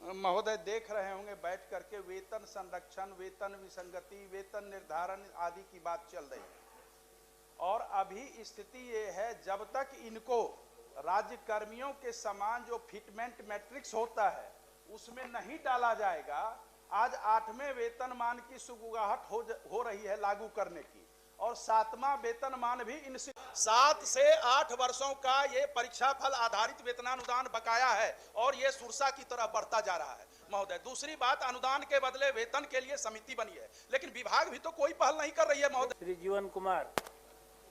महोदय देख रहे होंगे बैठ करके वेतन संरक्षण, वेतन विसंगति, वेतन निर्धारण आदि की बात चल रही है। और अभी स्थिति ये है, जब तक इनको राज्य कर्मियों के समान जो फिटमेंट मैट्रिक्स होता है उसमें नहीं डाला जाएगा, आज 8वें वेतनमान की सुगबुगाहट हो रही है लागू करने की, और 7वां वेतनमान भी इनसे 7 से 8 वर्षों का ये परीक्षा फल आधारित वेतनानुदान बकाया है और ये सुरसा की तरह बढ़ता जा रहा है महोदय। दूसरी बात, अनुदान के बदले वेतन के लिए समिति बनी है, लेकिन विभाग भी तो कोई पहल नहीं कर रही है महोदय। श्री जीवन कुमार,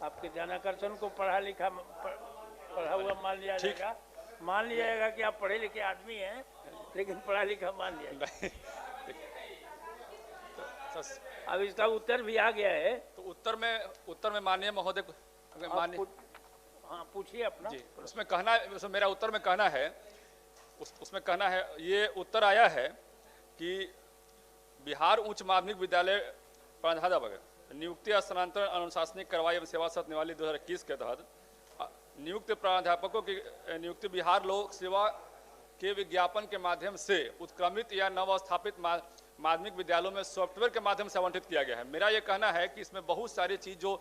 आपके ध्यानाकर्षण को पढ़ा हुआ मान लिया जाएगा। मान लिया जाएगा कि आप पढ़े लिखे आदमी हैं, लेकिन पढ़ा लिखा मान लिया। अब इसका उत्तर भी आ गया है, तो उत्तर में माननीय महोदय हाँ पूछिए अपना जी। उसमें कहना, मेरा उत्तर में कहना है, उसमें कहना है, ये उत्तर आया है कि बिहार उच्च माध्यमिक विद्यालय प्राध्यापक नियुक्ति स्थानांतरण अनुशासनिक कार्रवाई एवं सेवा शर्त नियमावली 2021 के तहत नियुक्त प्राध्यापकों की नियुक्ति बिहार लोक सेवा के विज्ञापन के माध्यम से उत्क्रमित या नवस्थापित माध्यमिक विद्यालयों में सॉफ्टवेयर के माध्यम से आवंटित किया गया है। मेरा ये कहना है कि इसमें बहुत सारी चीज जो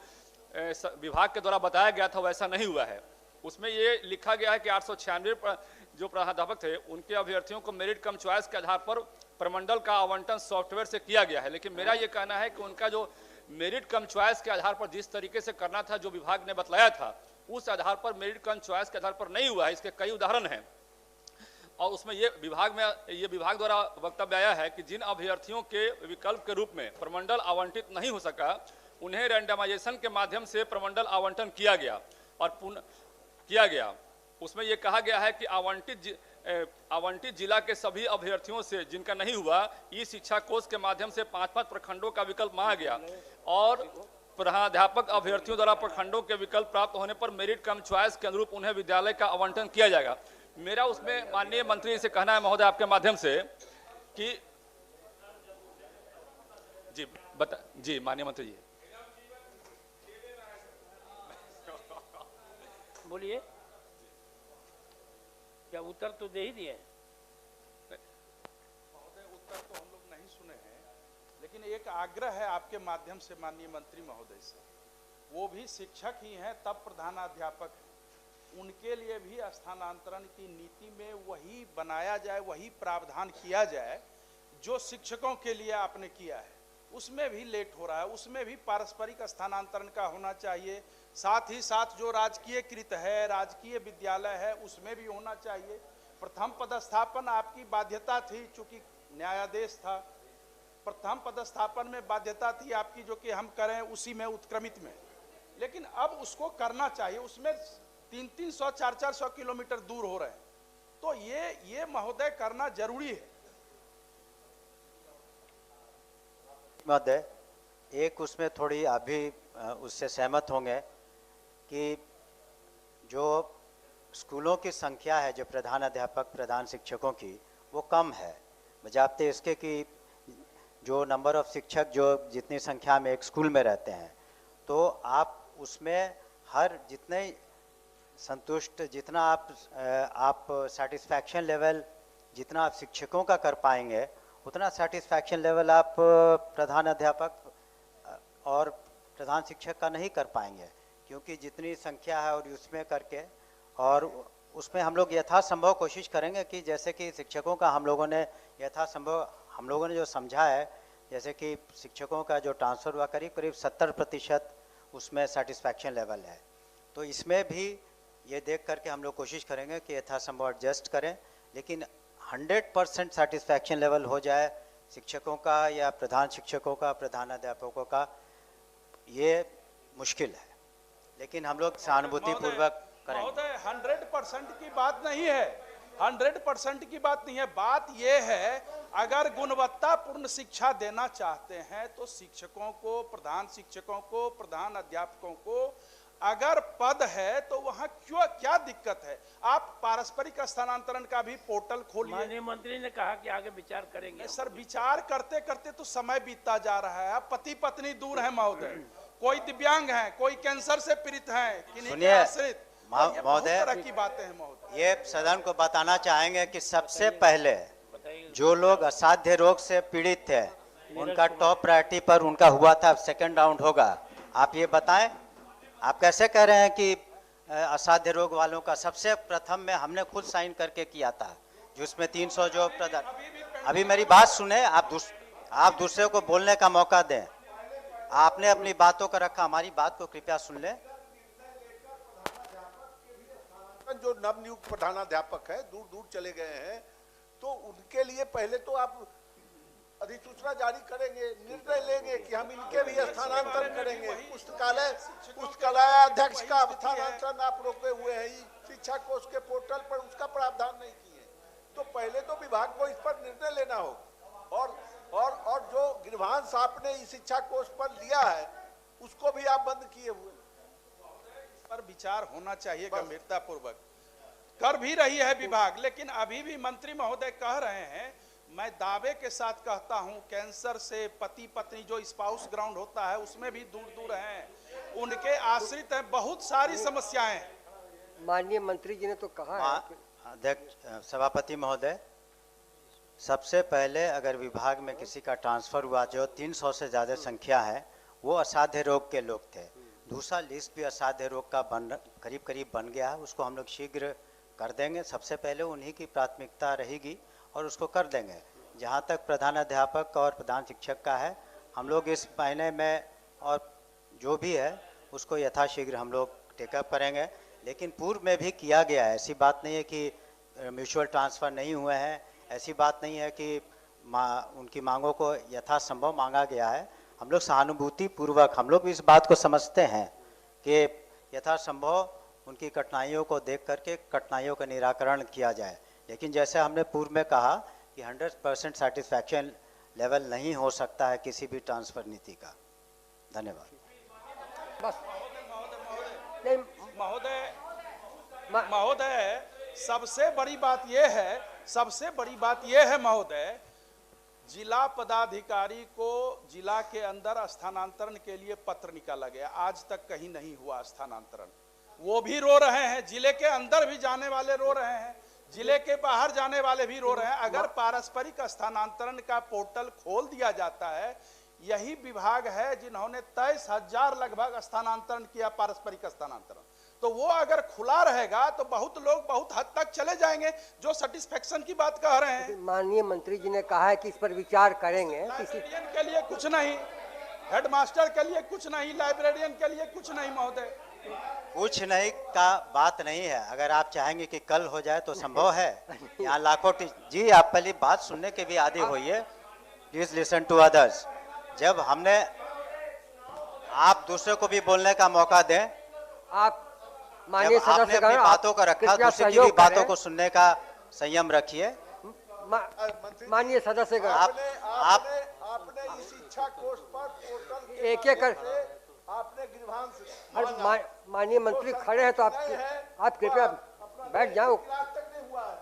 विभाग के द्वारा बताया गया था वैसा नहीं हुआ है। उसमें ये लिखा गया है कि 896 जो प्राध्यापक थे उनके अभ्यर्थियों को मेरिट कम चॉइस के आधार पर प्रमंडल का आवंटन सॉफ्टवेयर से किया गया है, लेकिन मेरा ये कहना है कि उनका जो मेरिट कम चॉइस के आधार पर जिस तरीके से करना था, जो विभाग ने बतलाया था, उस आधार पर मेरिट कम चॉइस के आधार पर नहीं हुआ है। इसके कई उदाहरण हैं और उसमें ये विभाग द्वारा वक्तव्य आया है कि जिन अभ्यर्थियों के विकल्प के रूप में प्रमंडल आवंटित नहीं हो सका, उन्हें रैंडमाइजेशन के माध्यम से प्रमंडल आवंटन किया गया और पुनः किया गया। उसमें यह कहा गया है कि आवंटित जिला के सभी अभ्यर्थियों से जिनका नहीं हुआ, ई शिक्षा कोष के माध्यम से 5-5 प्रखंडों का विकल्प मांगा गया और प्राध्यापक अभ्यर्थियों द्वारा प्रखंडों के विकल्प प्राप्त होने पर मेरिट कम चॉइस के अनुरूप उन्हें विद्यालय का आवंटन किया जाएगा। मेरा उसमें माननीय मंत्री से कहना है महोदय आपके माध्यम से कि जी माननीय मंत्री जी बोलिए, क्या उत्तर तो दे ही दिए? महोदय उत्तर तो हम लोग नहीं सुने हैं, लेकिन एक आग्रह है आपके माध्यम से माननीय मंत्री महोदय से, वो भी शिक्षक ही हैं तब प्रधानाध्यापक हैं, उनके लिए भी स्थानांतरण की नीति में वही बनाया जाए, वही प्रावधान किया जाए जो शिक्षकों के लिए आपने किया है। उसमें भी लेट हो रहा है, उसमें भी पारस्परिक स्थानांतरण का होना चाहिए। साथ ही साथ जो राजकीयकृत है, राजकीय विद्यालय है, उसमें भी होना चाहिए। प्रथम पदस्थापन आपकी बाध्यता थी, चूंकि न्यायादेश था, प्रथम पदस्थापन में बाध्यता थी आपकी जो कि हम करें उसी में उत्क्रमित में, लेकिन अब उसको करना चाहिए। उसमें 300-400 400 किलोमीटर दूर हो रहे हैं, तो ये महोदय करना जरूरी है। महोदय, एक उसमें थोड़ी आप भी उससे सहमत होंगे कि जो स्कूलों की संख्या है, जो प्रधान अध्यापक प्रधान शिक्षकों की, वो कम है बजाते इसके कि जो नंबर ऑफ शिक्षक जो जितनी संख्या में एक स्कूल में रहते हैं, तो आप उसमें हर जितने संतुष्ट, जितना आप सेटिस्फैक्शन लेवल जितना आप शिक्षकों का कर पाएंगे, उतना सेटिस्फैक्शन लेवल आप प्रधान अध्यापक और प्रधान शिक्षक का नहीं कर पाएंगे, क्योंकि जितनी संख्या है और उसमें करके, और उसमें हम लोग यथासंभव कोशिश करेंगे कि जैसे कि शिक्षकों का हम लोगों ने यथासंभव हम लोगों ने जो समझा है, जैसे कि शिक्षकों का जो ट्रांसफ़र हुआ करीब 70% उसमें सेटिस्फैक्शन लेवल है, तो इसमें भी ये देख करके हम लोग कोशिश करेंगे कि यथासंभव एडजस्ट करें, लेकिन 100% सेटिस्फैक्शन लेवल हो जाए शिक्षकों का या प्रधान शिक्षकों का, प्रधान अध्यापकों का, ये मुश्किल है, लेकिन हम लोग सहानुभूतिपूर्वक करेंगे। महोदय 100% की बात नहीं है, 100% की बात नहीं है। बात ये है, अगर गुणवत्तापूर्ण शिक्षा देना चाहते हैं तो शिक्षकों को, प्रधान शिक्षकों को, प्रधान अध्यापकों को अगर पद है तो वहां क्या दिक्कत है? आप पारस्परिक स्थानांतरण का भी पोर्टल खोलिए। माननीय मंत्री ने कहा कि आगे विचार करेंगे। सर, विचार करते करते तो समय बीतता जा रहा है। पति पत्नी दूर है महोदय, कोई दिव्यांग है, कोई कैंसर से पीड़ित है, सुनिए महोदय, तरह की बातें हैं महोदय। ये सदन को बताना चाहेंगे कि सबसे पहले जो लोग असाध्य रोग से पीड़ित थे उनका टॉप प्रायोरिटी पर उनका हुआ था, सेकंड राउंड होगा। आप ये बताएं, आप कैसे कह रहे हैं कि असाध्य रोग वालों का सबसे प्रथम में हमने खुद साइन करके किया था, जिसमें 300 जो प्रदान। अभी मेरी बात सुने, आप दूसरे को बोलने का मौका दें। आपने अपनी बातों का रखा, हमारी बात को कृपया सुन लें। जो नवनियुक्त प्रधानाध्यापक है दूर दूर चले गए हैं, तो उनके लिए पहले तो आप अधिसूचना जारी करेंगे, निर्णय लेंगे कि हम इनके भी स्थानांतरण करेंगे। पुस्तकालय अध्यक्ष का स्थानांतरण आप रोके हुए हैं, शिक्षा कोष के पोर्टल पर उसका प्रावधान नहीं किए। तो पहले तो विभाग को इस पर निर्णय लेना होगा, और जो गृहांश आपने इस शिक्षा कोष पर लिया है उसको भी आप बंद किए हुए। पर विचार होना चाहिए गंभीरता पूर्वक। कर भी रही है विभाग, लेकिन अभी भी मंत्री महोदय कह रहे हैं, मैं दावे के साथ कहता हूं, कैंसर से पति पत्नी जो स्पाउस ग्राउंड होता है उसमें भी दूर दूर हैं, उनके आश्रित हैं, बहुत सारी समस्याएं। माननीय मंत्री जी ने तो कहा है। अध्यक्ष सभापति महोदय, सबसे पहले अगर विभाग में किसी का ट्रांसफर हुआ जो 300 से ज़्यादा संख्या है, वो असाध्य रोग के लोग थे। दूसरा लिस्ट भी असाध्य रोग का करीब करीब बन गया है, उसको हम लोग शीघ्र कर देंगे। सबसे पहले उन्हीं की प्राथमिकता रहेगी और उसको कर देंगे। जहाँ तक प्रधानाध्यापक और प्रधान शिक्षक का है, हम लोग इस महीने में और जो भी है उसको यथाशीघ्र हम लोग टेकअप करेंगे। लेकिन पूर्व में भी किया गया है, ऐसी बात नहीं है कि म्यूचुअल ट्रांसफ़र नहीं हुए हैं, ऐसी बात नहीं है कि उनकी मांगों को यथासंभव मांगा गया है। हम लोग सहानुभूति पूर्वक हम लोग इस बात को समझते हैं कि यथासंभव उनकी कठिनाइयों को देख करके कठिनाइयों का निराकरण किया जाए। लेकिन जैसे हमने पूर्व में कहा कि 100% सेटिस्फैक्शन लेवल नहीं हो सकता है किसी भी ट्रांसफर नीति का। धन्यवाद। महोदय सबसे बड़ी बात यह है महोदय, जिला पदाधिकारी को जिला के अंदर स्थानांतरण के लिए पत्र निकाला गया, आज तक कहीं नहीं हुआ स्थानांतरण। वो भी रो रहे हैं, जिले के अंदर भी जाने वाले रो रहे हैं, जिले के बाहर जाने वाले भी रो रहे हैं। अगर पारस्परिक स्थानांतरण का पोर्टल खोल दिया जाता है, यही विभाग है जिन्होंने 23,000 लगभग स्थानांतरण किया, पारस्परिक स्थानांतरण, तो वो अगर खुला रहेगा तो बहुत लोग बहुत हद तक चले जाएंगे जो सेटिस्फेक्शन की बात कह रहे हैं। माननीय मंत्री जी ने कहा है कि इस पर विचार करेंगे। लाइब्रेरियन के लिए कुछ नहीं, हेडमास्टर के लिए कुछ नहीं, लाइब्रेरियन के लिए कुछ नहीं महोदय। कुछ नहीं का बात नहीं है, अगर आप चाहेंगे कि कल हो जाए तो संभव है। यहाँ लाखों जी, आप पहले बात सुनने के भी आदी होइए, प्लीज लिसन टू अदर्स। जब हमने, आप दूसरे को भी बोलने का मौका दें। आप माननीय आपने अपनी बातों का रखा, दूसरे की भी बातों को सुनने का संयम रखिए। माननीय सदस्य आपने इस शिक्षा कोष पर पोर्टल एक एक कर आपने गृहांश, माननीय मंत्री खड़े हैं तो आप कृपया बैठ जाओ। आज तक नहीं हुआ है,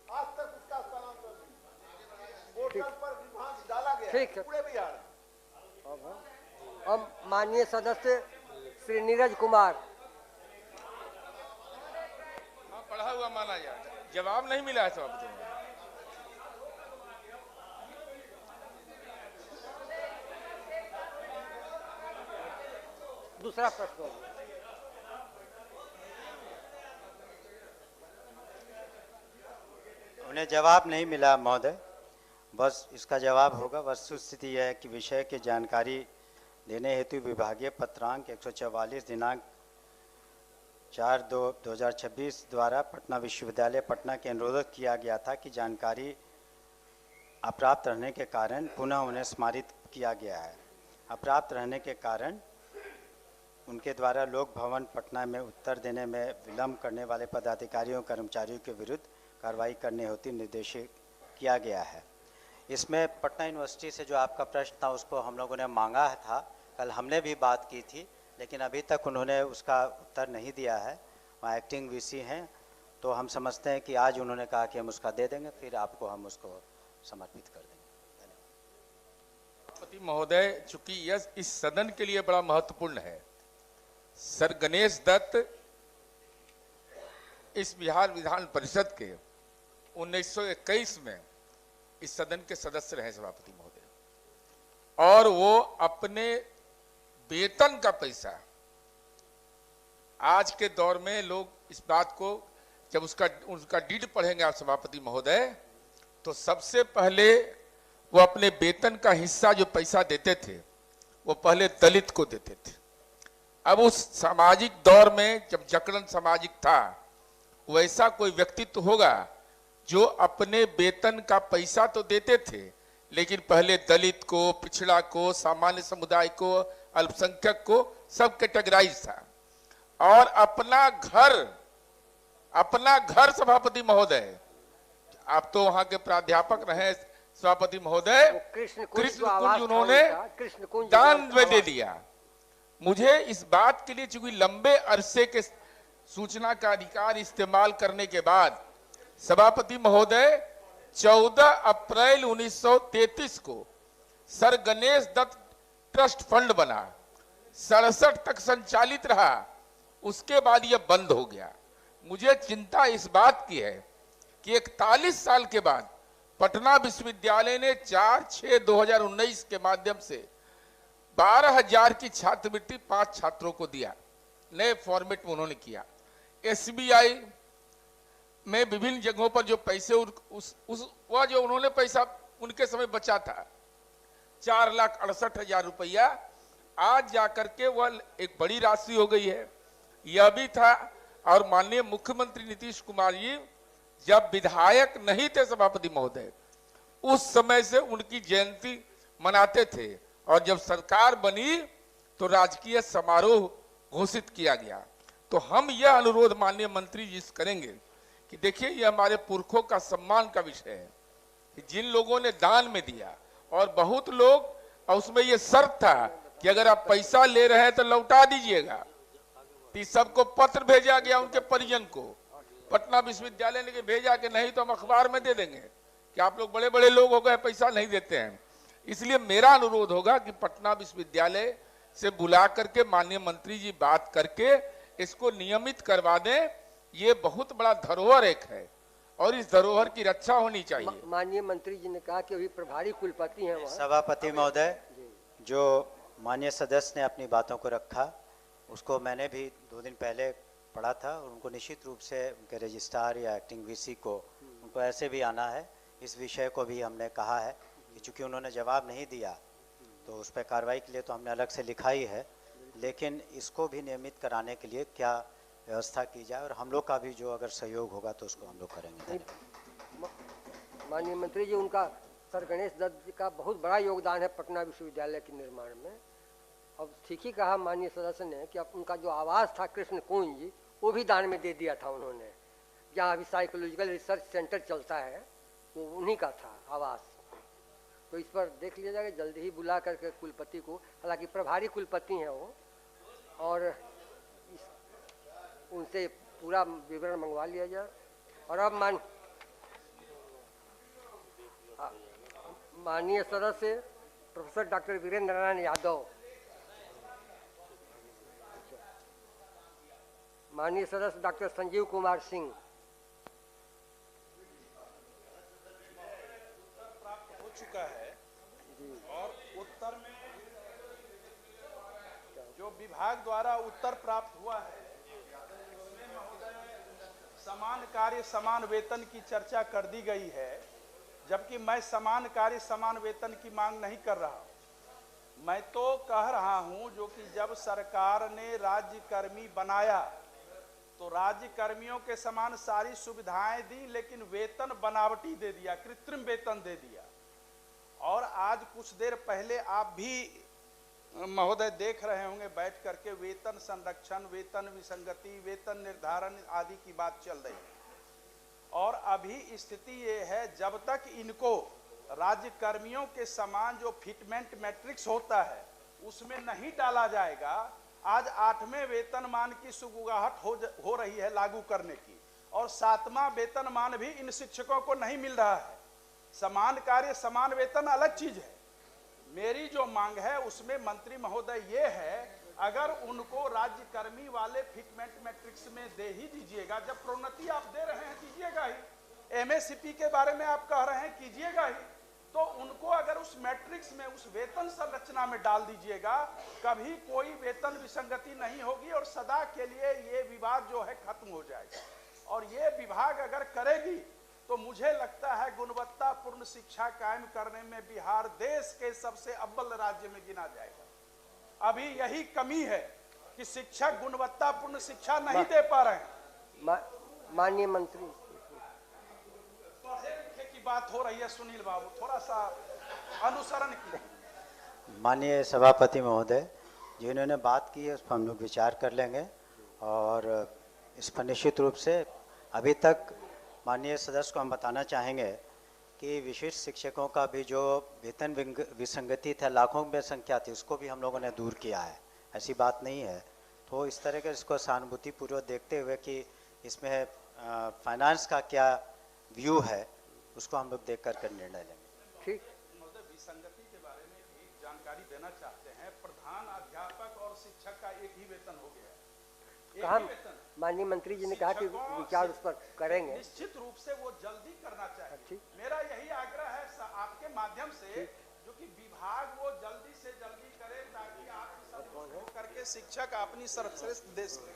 आज तक उसका स्थानांतरण पोर्टल पर गृहांश डाला गया। ठीक है, पूरे बिहार। अब माननीय सदस्य श्री नीरज कुमार। पढ़ा हुआ माना जाए, जवाब नहीं मिला है सभापति। दूसरा प्रश्न। उन्हें जवाब नहीं मिला महोदय, बस इसका जवाब होगा। वस्तुस्थिति यह है कि विषय की जानकारी देने हेतु विभागीय पत्रांक 144 दिनांक 4/2/2026 द्वारा पटना विश्वविद्यालय पटना के अनुरोध किया गया था कि जानकारी अप्राप्त रहने के कारण पुनः उन्हें स्मारित किया गया है। अप्राप्त रहने के कारण उनके द्वारा लोक भवन पटना में उत्तर देने में विलंब करने वाले पदाधिकारियों कर्मचारियों के विरुद्ध कार्रवाई करने हेतु निर्देशित किया गया है। इसमें पटना यूनिवर्सिटी से जो आपका प्रश्न था उसको हम लोगों ने मांगा था, कल हमने भी बात की थी, लेकिन अभी तक उन्होंने उसका उत्तर नहीं दिया है। वहाँ एक्टिंग वीसी हैं, तो हम समझते हैं कि आज उन्होंने कहा कि हम उसका दे देंगे, फिर आपको हम उसको समर्पित कर देंगे। सभापति महोदय, चूंकि यह इस सदन के लिए बड़ा महत्वपूर्ण है, सर गणेश दत्त इस बिहार विधान परिषद के 1921 में इस सदन के सदस्य रहे सभापति महोदय, और वो अपने वेतन का पैसा, आज के दौर में लोग इस बात को जब उसका डीड पढ़ेंगे आप सभापति महोदय, तो सबसे पहले वो अपने वेतन का हिस्सा जो पैसा देते थे वो पहले दलित को देते थे। अब उस सामाजिक दौर में जब जकड़न सामाजिक था, वैसा कोई व्यक्तित्व होगा जो अपने वेतन का पैसा तो देते थे लेकिन पहले दलित को, पिछड़ा को, सामान्य समुदाय को, अल्पसंख्यक को सब कैटेगराइज था। और अपना घर सभापति महोदय, आप तो वहां के प्राध्यापक रहे सभापति महोदय, कृष्ण कुंज उन्होंने दान में दे दिया। मुझे इस बात के लिए, चूंकि लंबे अरसे के सूचना का अधिकार इस्तेमाल करने के बाद सभापति महोदय 14 अप्रैल 1933 को sir Ganesh Datt trust fund बना, 67 तक संचालित रहा, उसके बाद यह बंद हो गया। मुझे चिंता इस बात की है कि 41 साल के बाद पटना विश्वविद्यालय ने 4/6/2019 के माध्यम से 12,000 की छात्रवृत्ति 5 छात्रों को दिया, नए फॉर्मेट में उन्होंने किया। SBI में विभिन्न जगहों पर जो पैसे वह जो उन्होंने पैसा उनके समय बचा था 4,68,000 रुपया, आज जाकर के वह एक बड़ी राशि हो गई है। यह भी था, और माननीय मुख्यमंत्री नीतीश कुमार जी जब विधायक नहीं थे सभापति महोदय, उस समय से उनकी जयंती मनाते थे, और जब सरकार बनी तो राजकीय समारोह घोषित किया गया। तो हम यह अनुरोध माननीय मंत्री जी से करेंगे कि देखिए, यह हमारे पुरखों का सम्मान का विषय है कि जिन लोगों ने दान में दिया, और बहुत लोग, और उसमें यह शर्त था कि अगर आप पैसा ले रहे हैं तो लौटा दीजिएगा। तो सबको पत्र भेजा गया, उनके परिजन को पटना विश्वविद्यालय ने भेजा कि नहीं तो हम अखबार में दे देंगे कि आप लोग बड़े बड़े लोग हो गए, पैसा नहीं देते हैं। इसलिए मेरा अनुरोध होगा कि पटना विश्वविद्यालय से बुला करके माननीय मंत्री जी बात करके इसको नियमित करवा दें। ये बहुत बड़ा धरोहर एक है और इस धरोहर की रक्षा होनी चाहिए। माननीय मंत्री जी ने कहा कि अभी प्रभारी कुलपति हैं वहाँ। सभापति महोदय, जो माननीय सदस्य ने अपनी बातों को रखा, उसको मैंने भी 2 दिन पहले पढ़ा था, और उनको निश्चित रूप से उनके रजिस्ट्रार या एक्टिंग वीसी को उनको ऐसे भी आना है। इस विषय को भी हमने कहा है कि चूंकि उन्होंने जवाब नहीं दिया तो उस पर कार्रवाई के लिए तो हमने अलग से लिखा ही है, लेकिन इसको भी नियमित कराने के लिए क्या व्यवस्था की जाए, और हम लोग का भी जो अगर सहयोग होगा तो उसको हम लोग करेंगे। माननीय मंत्री जी, उनका सर गणेश दत्त जी का बहुत बड़ा योगदान है पटना विश्वविद्यालय के निर्माण में। अब ठीक ही कहा माननीय सदस्य ने कि अब उनका जो आवास था कृष्ण कुंज, वो भी दान में दे दिया था उन्होंने। जहाँ अभी साइकोलॉजिकल रिसर्च सेंटर चलता है वो उन्हीं का था आवास। तो इस पर देख लिया जाएगा, जल्दी ही बुला करके कुलपति को, हालांकि प्रभारी कुलपति हैं वो, और उनसे पूरा विवरण मंगवा लिया जाए। और अब माननीय सदस्य प्रोफेसर डॉक्टर वीरेंद्र नारायण यादव, माननीय सदस्य डॉक्टर संजीव कुमार सिंह, प्राप्त हो चुका है, और उत्तर में जो विभाग द्वारा उत्तर प्राप्त हुआ है उसमें महोदय समान कार्य समान वेतन की चर्चा कर दी गई है, जबकि मैं समान कार्य समान वेतन की मांग नहीं कर रहा। मैं तो कह रहा हूं जो कि जब सरकार ने राज्य कर्मी बनाया तो राज्य कर्मियों के समान सारी सुविधाएं दी, लेकिन वेतन बनावटी दे दिया, कृत्रिम वेतन दे दिया। और आज कुछ देर पहले आप भी महोदय देख रहे होंगे बैठ करके वेतन संरक्षण, वेतन विसंगति, वेतन निर्धारण आदि की बात चल रही है। और अभी स्थिति ये है, जब तक इनको राज्य कर्मियों के समान जो फिटमेंट मैट्रिक्स होता है उसमें नहीं डाला जाएगा, आज 8वें वेतनमान की सुगबुगाहट हो रही है लागू करने की, और 7वां वेतनमान भी इन शिक्षकों को नहीं मिल रहा है। समान कार्य समान वेतन अलग चीज है। मेरी जो मांग है उसमें मंत्री महोदय ये है, अगर उनको राज्य कर्मी वाले फिटमेंट मैट्रिक्स में दे ही दीजिएगा, जब प्रोन्नति आप दे रहे हैं दीजिएगा ही। एमएसपी के बारे में आप कह रहे हैं कीजिएगा ही, तो उनको अगर उस मैट्रिक्स में, उस वेतन संरचना में डाल दीजिएगा, कभी कोई वेतन विसंगति नहीं होगी और सदा के लिए ये विवाद जो है खत्म हो जाएगा। और ये विभाग अगर करेगी तो मुझे लगता है गुणवत्तापूर्ण शिक्षा कायम करने में बिहार देश के सबसे अव्वल राज्य में गिना जाएगा। अभी यही कमी है कि शिक्षक गुणवत्तापूर्ण शिक्षा नहीं दे पा रहे हैं। माननीय मंत्री, पढ़े लिखे की बात हो रही है सुनील बाबू, थोड़ा सा अनुसरण कीजिए। माननीय सभापति महोदय, जिन्होंने बात की है उस पर हम लोग विचार कर लेंगे और इस पर निश्चित रूप से अभी तक माननीय सदस्य को हम बताना चाहेंगे कि विशिष्ट शिक्षकों का भी जो वेतन विसंगति था, लाखों में संख्या थी, उसको भी हम लोगों ने दूर किया है, ऐसी बात नहीं है। तो इस तरह के इसको सहानुभूतिपूर्वक देखते हुए कि इसमें फाइनेंस का क्या व्यू है, उसको हम लोग देख कर निर्णय लेंगे। ठीक। महोदय, विसंगति के बारे में एक जानकारी देना चाहते हैं। प्रधान अध्यापक और शिक्षक का एक ही वेतन हो गया है, कहा एक ही वेतन। माननीय मंत्री जी ने कहा कि विचार उस पर करेंगे। निश्चित रूप से वो जल्दी करना चाहिए। ठीक। मेरा यही आग्रह है आपके माध्यम से, जो कि विभाग वो जल्दी से जल्दी करे ताकि आप करके शिक्षक अपनी सर्वश्रेष्ठ दे सके।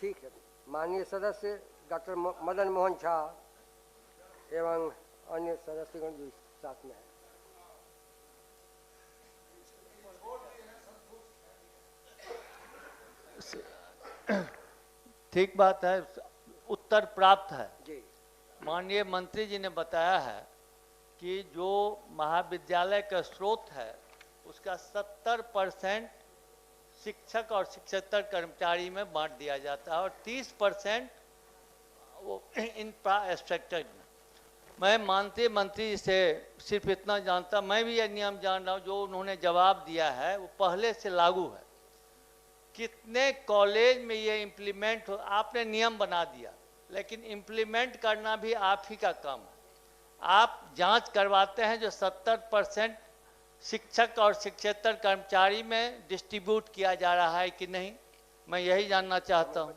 ठीक है। माननीय सदस्य डॉक्टर मदन मोहन झा एवं अन्य सदस्यगण भी साथ में है। ठीक बात है, उत्तर प्राप्त है। जी। माननीय मंत्री जी ने बताया है कि जो महाविद्यालय का स्रोत है उसका 70% शिक्षक और शिक्षकेतर कर्मचारी में बांट दिया जाता है और 30% वो इंफ्रास्ट्रक्चर में। मैं माननीय मंत्री जी से सिर्फ इतना जानता, मैं भी यह नियम जान रहा हूँ, जो उन्होंने जवाब दिया है वो पहले से लागू है। कितने कॉलेज में ये इम्प्लीमेंट हो, आपने नियम बना दिया, लेकिन इम्प्लीमेंट करना भी आप ही का काम है। आप जांच करवाते हैं जो 70% शिक्षक और शिक्षकेतर कर्मचारी में डिस्ट्रीब्यूट किया जा रहा है कि नहीं, मैं यही जानना चाहता हूँ।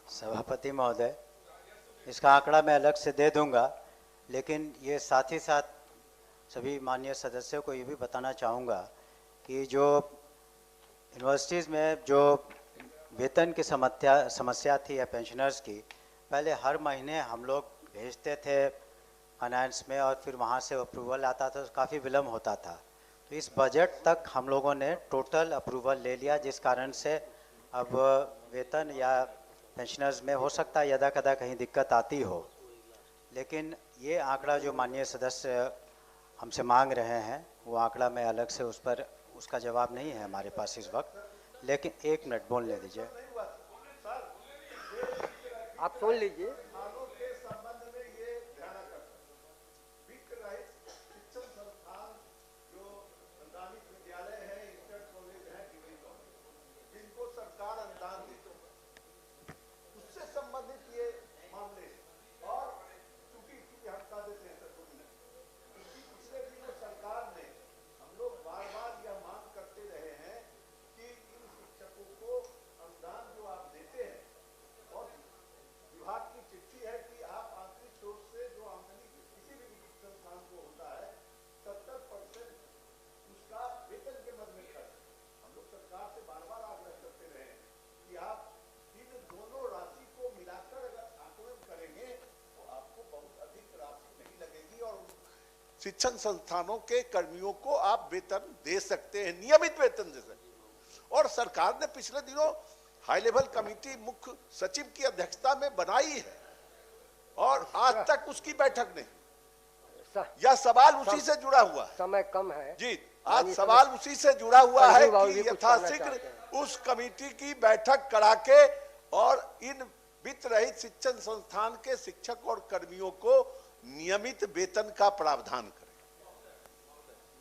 सभापति महोदय, इसका आंकड़ा मैं अलग से दे दूंगा, लेकिन ये साथ ही साथ सभी माननीय सदस्यों को ये भी बताना चाहूँगा कि जो यूनिवर्सिटीज़ में जो वेतन की समस्या थी या पेंशनर्स की, पहले हर महीने हम लोग भेजते थे फाइनेंस में और फिर वहाँ से अप्रूवल आता था, तो काफ़ी विलम्ब होता था। तो इस बजट तक हम लोगों ने टोटल अप्रूवल ले लिया, जिस कारण से अब वेतन या पेंशनर्स में हो सकता है यदा कदा कहीं दिक्कत आती हो, लेकिन ये आंकड़ा जो माननीय सदस्य हमसे मांग रहे हैं वो आंकड़ा में अलग से उस पर उसका जवाब नहीं है हमारे पास इस वक्त। लेकिन एक मिनट बोलने दीजिए, आप सुन लीजिए। शिक्षण संस्थानों के कर्मियों को आप वेतन दे सकते हैं, नियमित वेतन दे सकते हैं। और सरकार ने पिछले दिनों हाई लेवल कमेटी मुख्य सचिव की अध्यक्षता में बनाई है और आज तक उसकी बैठक नहीं। यह सवाल उसी से जुड़ा हुआ है। समय कम है जी, आज सवाल उसी से जुड़ा हुआ है कि यथाशीघ्र उस कमेटी की बैठक करा के और इन वित्त रहित शिक्षण संस्थान के शिक्षक और कर्मियों को नियमित वेतन का प्रावधान करें।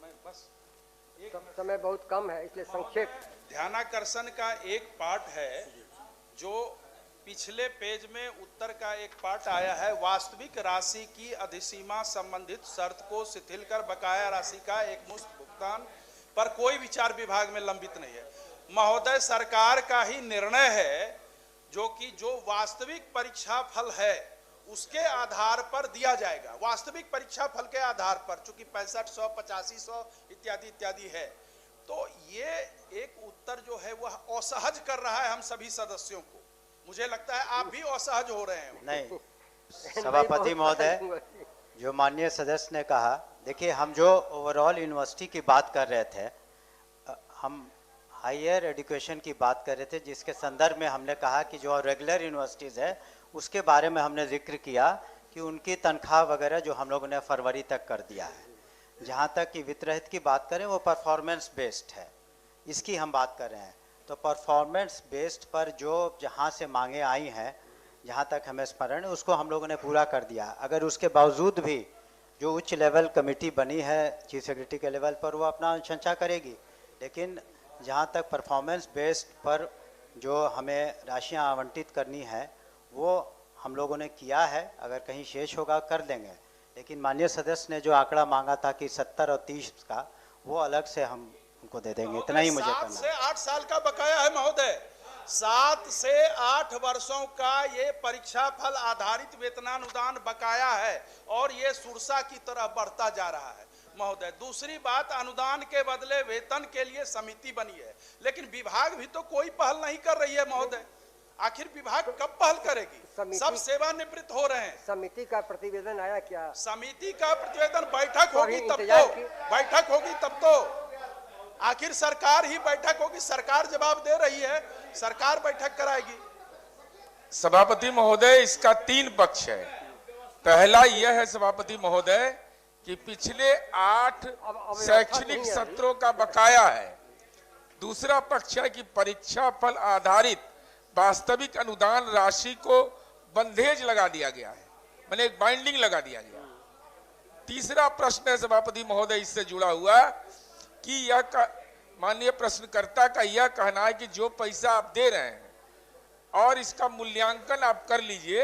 मैं बस समय बहुत कम है, इसलिए संक्षेप। ध्यानाकर्षण का एक पार्ट है जो पिछले पेज में उत्तर का एक पार्ट आया है, वास्तविक राशि की अधिसीमा संबंधित शर्त को शिथिल कर बकाया राशि का एक मुश्त भुगतान पर कोई विचार विभाग में लंबित नहीं है। महोदय सरकार का ही निर्णय है जो कि जो वास्तविक परीक्षा फल है उसके आधार पर दिया जाएगा। वास्तविक परीक्षा फल के आधार पर, चूंकि 6500, 8500 इत्यादि इत्यादि है, तो ये एक उत्तर जो है वह असहज कर रहा है हम सभी सदस्यों को। मुझे लगता है आप भी असहज हो रहे हैं। नहीं, सभापति महोदय, जो माननीय सदस्य ने कहा, देखिए हम जो ओवरऑल यूनिवर्सिटी की बात कर रहे थे, हम हायर एजुकेशन की बात कर रहे थे, जिसके संदर्भ में हमने कहा कि जो रेगुलर यूनिवर्सिटीज़ है उसके बारे में हमने जिक्र किया कि उनकी तनख्वाह वगैरह जो हम लोगों ने फरवरी तक कर दिया है। जहाँ तक कि वित्त रहित की बात करें वो परफॉर्मेंस बेस्ड है, इसकी हम बात कर रहे हैं। तो परफॉर्मेंस बेस्ड पर जो जहाँ से मांगे आई हैं, जहाँ तक हमें स्मरण है, उसको हम लोगों ने पूरा कर दिया। अगर उसके बावजूद भी जो उच्च लेवल कमेटी बनी है चीफ सेक्रेटरी के लेवल पर, वो अपना अनुशंसा करेगी, लेकिन जहाँ तक परफॉर्मेंस बेस्ड पर जो हमें राशियाँ आवंटित करनी है वो हम लोगों ने किया है। अगर कहीं शेष होगा कर देंगे, लेकिन माननीय सदस्य ने जो आंकड़ा मांगा था कि 70 और 30 का, वो अलग से हम उनको दे देंगे। इतना ही मुझे करना है। 7 से 8 साल का बकाया है महोदय, 7 से 8 वर्षों का ये परीक्षा फल आधारित वेतनानुदान बकाया है और ये सुरसा की तरह बढ़ता जा रहा है महोदय। दूसरी बात, अनुदान के बदले वेतन के लिए समिति बनी है, लेकिन विभाग भी तो कोई पहल नहीं कर रही है महोदय। आखिर विभाग कब पहल करेगी? सब सेवानिवृत्त हो रहे हैं। समिति का प्रतिवेदन आया क्या? समिति का प्रतिवेदन बैठक होगी तब तो, बैठक होगी तब तो। आखिर सरकार ही बैठक होगी, सरकार जवाब दे रही है, सरकार बैठक कराएगी। सभापति महोदय, इसका 3 पक्ष है। पहला यह है सभापति महोदय कि पिछले 8 शैक्षणिक सत्रों का बकाया है। दूसरा पक्ष है कि परीक्षा फल आधारित वास्तविक अनुदान राशि को बंधेज लगा दिया गया है, मैंने एक बाइंडिंग लगा दिया गया। तीसरा प्रश्न है सभापति महोदय इससे जुड़ा हुआ कि यह माननीय प्रश्नकर्ता का यह कहना है कि जो पैसा आप दे रहे हैं और इसका मूल्यांकन आप कर लीजिए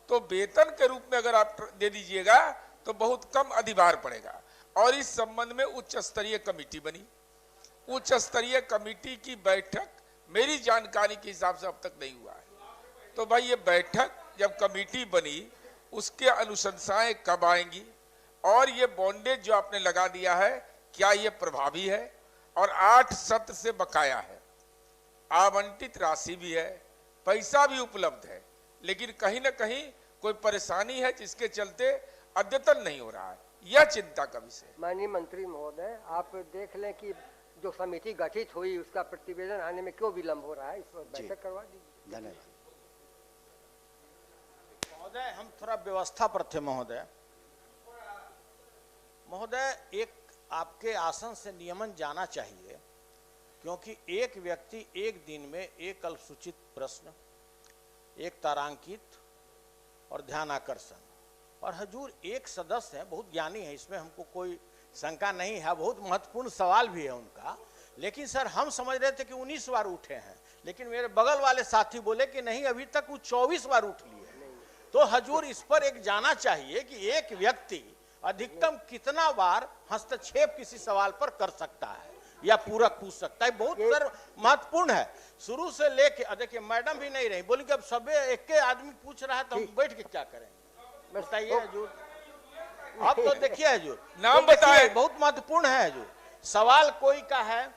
तो वेतन के रूप में अगर आप दे दीजिएगा तो बहुत कम अधिभार पड़ेगा। और इस संबंध में उच्च स्तरीय कमेटी बनी। उच्च स्तरीय कमेटी की बैठक मेरी जानकारी के हिसाब से अब तक नहीं हुआ है। तो भाई ये बैठक जब कमेटी बनी उसके अनुशंसाएं कब आएंगी और ये बॉन्डेज जो आपने लगा दिया है क्या ये प्रभावी है? और 8 सत्र से बकाया है, आवंटित राशि भी है, पैसा भी उपलब्ध है, लेकिन कहीं ना कहीं कोई परेशानी है जिसके चलते अद्यतन नहीं हो रहा है। यह चिंता का विषय। माननीय मंत्री महोदय, आप देख लें कि जो समिति गठित हुई उसका प्रतिवेदन आने में क्यों विलंब हो रहा है, इस पर बैठक करवा दीजिए। धन्यवाद महोदय। हम थोड़ा व्यवस्था पर थे महोदय। एक आपके आसन से नियमन जाना चाहिए, क्योंकि एक व्यक्ति एक दिन में एक अल्पसूचित प्रश्न, एक तारांकित और ध्यान आकर्षण, और हजूर एक सदस्य है, बहुत ज्ञानी है, इसमें हमको कोई शंका नहीं है, बहुत महत्वपूर्ण सवाल भी है उनका। लेकिन सर हम समझ रहे थे कि 19 बार उठे हैं, लेकिन मेरे बगल वाले साथी बोले कि नहीं अभी तक वो 24 बार उठ लिए। तो हजूर इस पर एक जाना चाहिए कि एक व्यक्ति अधिकतम कितना बार हस्तक्षेप किसी सवाल पर कर सकता है या पूरक पूछ सकता है। बहुत सर महत्वपूर्ण है। शुरू से लेके देखिए मैडम भी नहीं रही, बोली कि अब सब एक के आदमी पूछ रहा है तो हम बैठ के क्या करेंगे, बताइए हजूर। अब तो देखिए हजूर, नाम बताइए, बहुत महत्वपूर्ण है हजूर। सवाल कोई का है,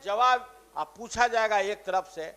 जवाब आप पूछा जाएगा एक तरफ से,